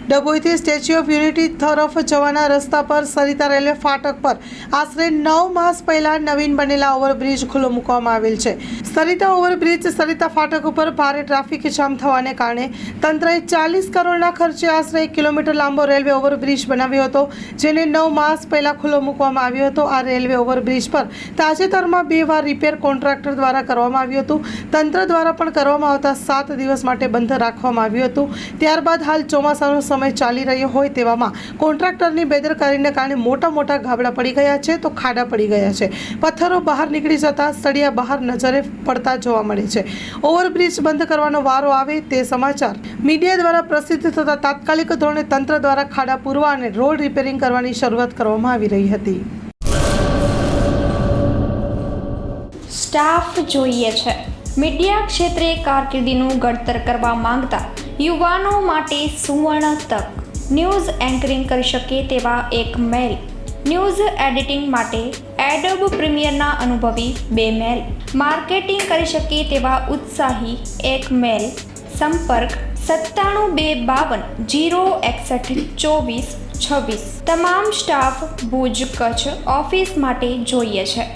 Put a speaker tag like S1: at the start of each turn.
S1: ડભોઈથી statue of unity તરફ જવાના રસ્તા પર સરિતા રેલવે ફાટક પર આશરે 9 માસ પહેલા નવીન બનેલા ઓવરબ્રિજ ખુલ્લો મૂકવામાં આવેલ છે. સરિતા ઓવરબ્રિજ સરિતા ફાટક ઉપર ભારે ટ્રાફિક જામ થવાને કારણે તંત્રએ 40 કરોડના ખર્ચે આશરે 1 કિલોમીટર લાંબો રેલવે ઓવરબ્રિજ બનાવ્યો હતો, જેને 9 માસ પહેલા ખુલ્લો મૂકવામાં આવ્યો હતો. આ રેલવે ઓવરબ્રિજ પર તાજેતરમાં 2 વાર રિપેર કોન્ટ્રાક્ટર દ્વારા કરવામાં આવ્યું હતું. તંત્ર દ્વારા પણ કરવામાં આવતા 7 દિવસ માટે બંધ રાખવામાં આવ્યું હતું. ત્યારબાદ હાલ ચોમાસાનો સમય ચાલી રહ્યો હોય તેવામાં કોન્ટ્રાક્ટરની બેદરકારીને કારણે મોટા ગાબડા પડી ગયા છે, તો ખાડા પડી ગયા છે. પથ્થરો બહાર નીકળી જતા સળિયા બહાર નજરે પડતા જોવા મળે છે. ઓવરબ્રિજ બંધ કરવાનો વારો આવે તે સમાચાર મીડિયા દ્વારા પ્રસિદ્ધ થતા તાત્કાલિક ધોરણે તંત્ર દ્વારા ખાડા પૂરવા અને રોડ રિપેરિંગ કરવાની શરૂઆત કરવામાં આવી રહી હતી.
S2: સ્ટાફ જોઈએ છે. મીડિયા ક્ષેત્રે કારકિર્દીનું ઘડતર કરવા માંગતા યુવાનો માટે સુવર્ણ તક. ન્યૂઝ એન્કરિંગ કરી શકે તેવા એક મેલ, ન્યૂઝ એડિટિંગ માટે એડોબ પ્રીમિયરના અનુભવી 2 મેલ, માર્કેટિંગ કરી શકે તેવા ઉત્સાહી 1 મેલ. સંપર્ક 97 252 061 24 26. તમામ સ્ટાફ ભુજ કચ્છ ઓફિસ માટે જોઈએ છે.